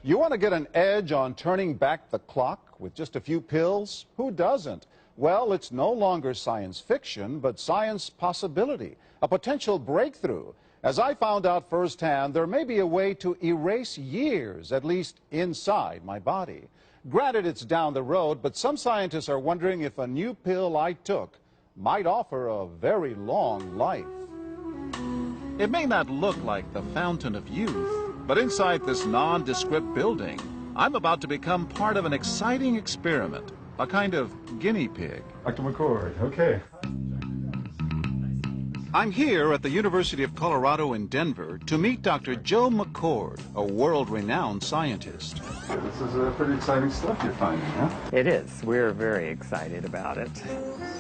You want to get an edge on turning back the clock with just a few pills? Who doesn't? Well, it's no longer science fiction, but science possibility, a potential breakthrough. As I found out firsthand, there may be a way to erase years, at least inside my body. Granted, it's down the road, but some scientists are wondering if a new pill I took might offer a very long life. It may not look like the fountain of youth, but inside this nondescript building, I'm about to become part of an exciting experiment, a kind of guinea pig. Dr. McCord, okay. I'm here at the University of Colorado in Denver to meet Dr. Joe McCord, a world-renowned scientist. This is pretty exciting stuff you're finding, huh? It is. We're very excited about it.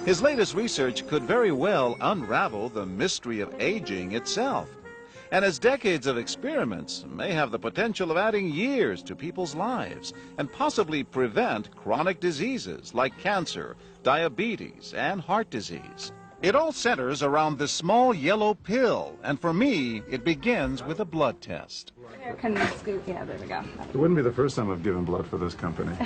His latest research could very well unravel the mystery of aging itself. And his decades of experiments may have the potential of adding years to people's lives and possibly prevent chronic diseases like cancer, diabetes, and heart disease. It all centers around this small yellow pill, and for me, it begins with a blood test. Can you scoop? Yeah, there we go. It wouldn't be the first time I've given blood for this company.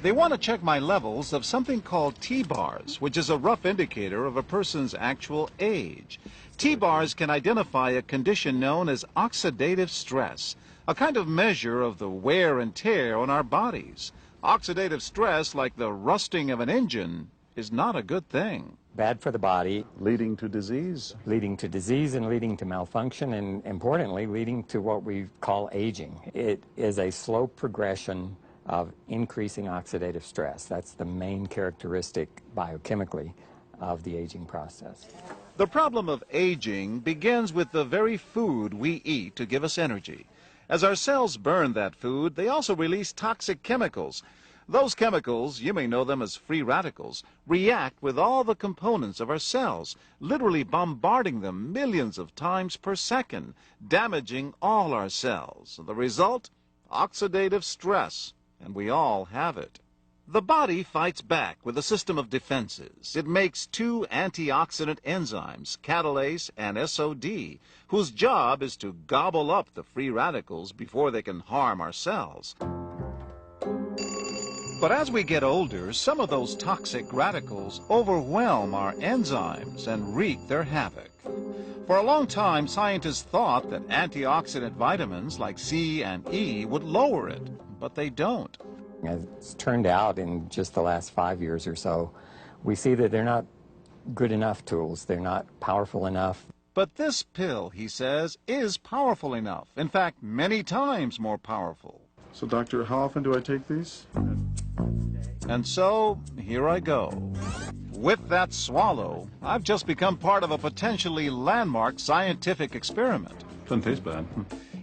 They want to check my levels of something called T-bars, which is a rough indicator of a person's actual age. T-bars can identify a condition known as oxidative stress, a kind of measure of the wear and tear on our bodies. Oxidative stress, like the rusting of an engine, is not a good thing. Bad for the body. Leading to disease. Leading to disease and leading to malfunction, and importantly, leading to what we call aging. It is a slow progression of increasing oxidative stress. That's the main characteristic biochemically of the aging process. The problem of aging begins with the very food we eat to give us energy. As our cells burn that food, they also release toxic chemicals. Those chemicals, you may know them as free radicals, react with all the components of our cells, literally bombarding them millions of times per second, damaging all our cells. The result? Oxidative stress, and we all have it. The body fights back with a system of defenses. It makes two antioxidant enzymes, catalase and SOD, whose job is to gobble up the free radicals before they can harm our cells. But as we get older, some of those toxic radicals overwhelm our enzymes and wreak their havoc. For a long time, scientists thought that antioxidant vitamins like C and E would lower it, but they don't. As it's turned out in just the last 5 years or so, we see that they're not good enough tools. They're not powerful enough. But this pill, he says, is powerful enough. In fact, many times more powerful. So, doctor, how often do I take these? And so, here I go. With that swallow, I've just become part of a potentially landmark scientific experiment. Doesn't taste bad.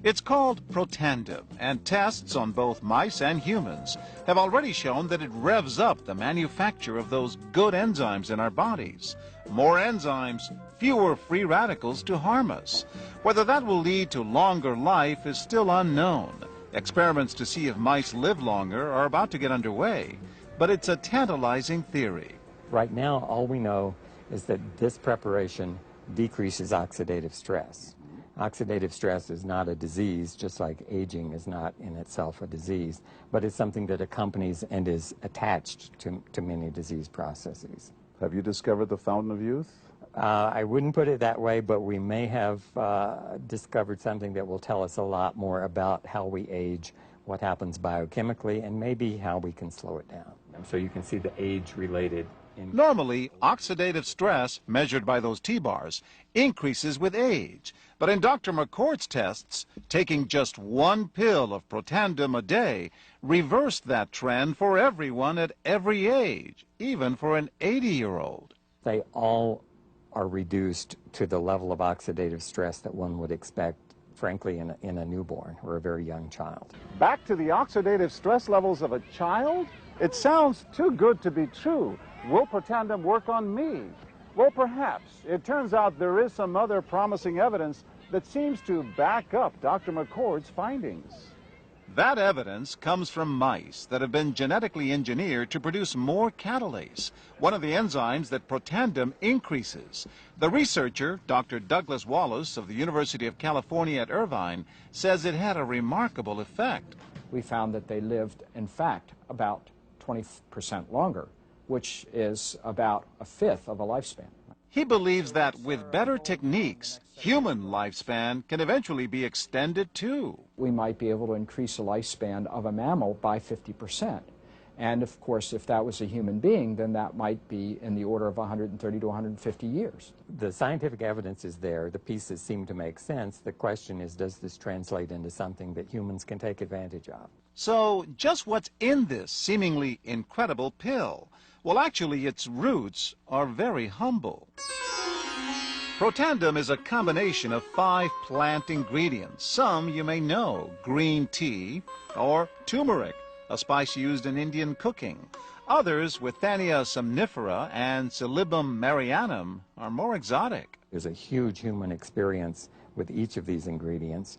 It's called Protandim, and tests on both mice and humans have already shown that it revs up the manufacture of those good enzymes in our bodies. More enzymes, fewer free radicals to harm us. Whether that will lead to longer life is still unknown. Experiments to see if mice live longer are about to get underway, but it's a tantalizing theory. Right now, all we know is that this preparation decreases oxidative stress. Oxidative stress is not a disease, just like aging is not in itself a disease, but it's something that accompanies and is attached to many disease processes. Have you discovered the fountain of youth? I wouldn't put it that way, but we may have discovered something that will tell us a lot more about how we age, what happens biochemically, and maybe how we can slow it down. So you can see the age-related. Normally, oxidative stress, measured by those T-bars, increases with age. But in Dr. McCord's tests, taking just one pill of Protandim a day reversed that trend for everyone at every age, even for an 80-year-old. They all are reduced to the level of oxidative stress that one would expect, frankly, in a newborn or a very young child. Back to the oxidative stress levels of a child? It sounds too good to be true. Will Protandim work on me? Well, perhaps. It turns out there is some other promising evidence that seems to back up Dr. McCord's findings. That evidence comes from mice that have been genetically engineered to produce more catalase, one of the enzymes that Protandim increases. The researcher, Dr. Douglas Wallace of the University of California at Irvine, says it had a remarkable effect. We found that they lived, in fact, about 20% longer, which is about a fifth of a lifespan. He believes that with better techniques, human lifespan can eventually be extended too. We might be able to increase the lifespan of a mammal by 50%. And of course, if that was a human being, then that might be in the order of 130 to 150 years. The scientific evidence is there. The pieces seem to make sense. The question is, does this translate into something that humans can take advantage of? So, just what's in this seemingly incredible pill? Well, actually, its roots are very humble. Protandim is a combination of 5 plant ingredients. Some you may know: green tea or turmeric, a spice used in Indian cooking. Others, Withania somnifera and Silybum marianum, are more exotic. There's a huge human experience with each of these ingredients.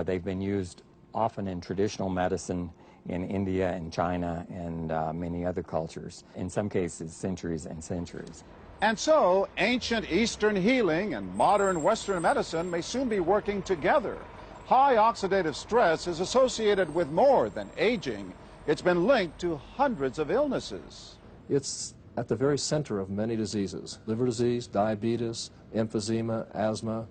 They've been used often in traditional medicine in India and China and many other cultures, in some cases centuries and centuries. And so, ancient Eastern healing and modern Western medicine may soon be working together. High oxidative stress is associated with more than aging. It's been linked to hundreds of illnesses. It's at the very center of many diseases: liver disease, diabetes, emphysema, asthma.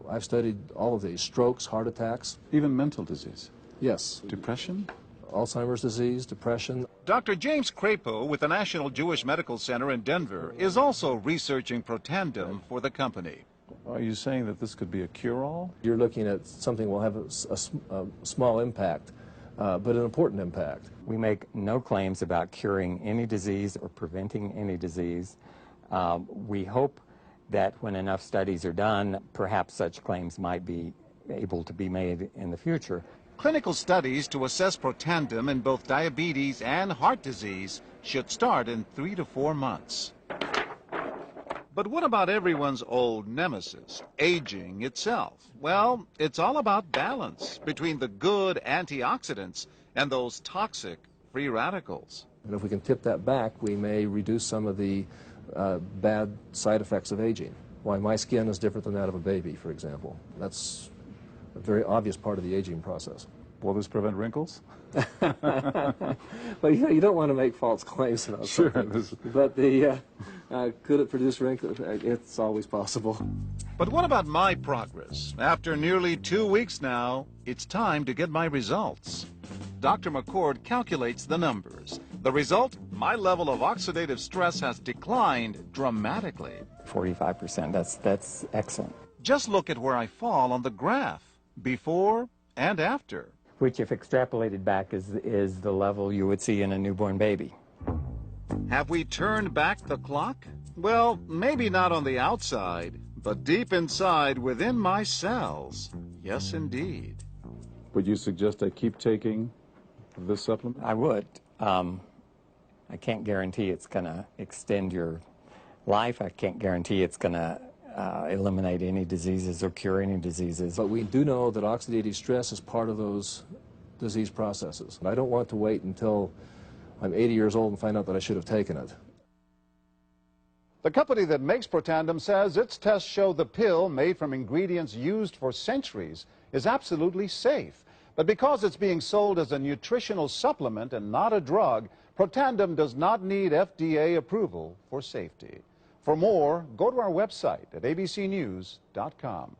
I've studied all of these: strokes, heart attacks. Even mental disease. Yes. Depression? Alzheimer's disease, depression. Dr. James Crapo with the National Jewish Medical Center in Denver is also researching Protandim for the company. Are you saying that this could be a cure-all? You're looking at something that will have a small impact, but an important impact. We make no claims about curing any disease or preventing any disease. We hope that when enough studies are done, perhaps such claims might be able to be made in the future. Clinical studies to assess Protandim in both diabetes and heart disease should start in 3 to 4 months. But what about everyone's old nemesis, aging itself? Well, it's all about balance between the good antioxidants and those toxic free radicals. And if we can tip that back, we may reduce some of the bad side effects of aging. Why my skin is different than that of a baby, for example. That's a very obvious part of the aging process. Will this prevent wrinkles? Well, you don't want to make false claims about something. But could it produce wrinkles? It's always possible. But what about my progress? After nearly 2 weeks now, it's time to get my results. Dr. McCord calculates the numbers. The result? My level of oxidative stress has declined dramatically. 45%, that's excellent. Just look at where I fall on the graph, before and after. Which, if extrapolated back, is the level you would see in a newborn baby. Have we turned back the clock? Well, maybe not on the outside, but deep inside within my cells. Yes, indeed. Would you suggest I keep taking this supplement? I would. I can't guarantee it's going to extend your life. I can't guarantee it's going to eliminate any diseases or cure any diseases. But we do know that oxidative stress is part of those disease processes. And I don't want to wait until I'm 80 years old and find out that I should have taken it. The company that makes Protandim says its tests show the pill, made from ingredients used for centuries, is absolutely safe. But because it's being sold as a nutritional supplement and not a drug, Protandim does not need FDA approval for safety. For more, go to our website at abcnews.com.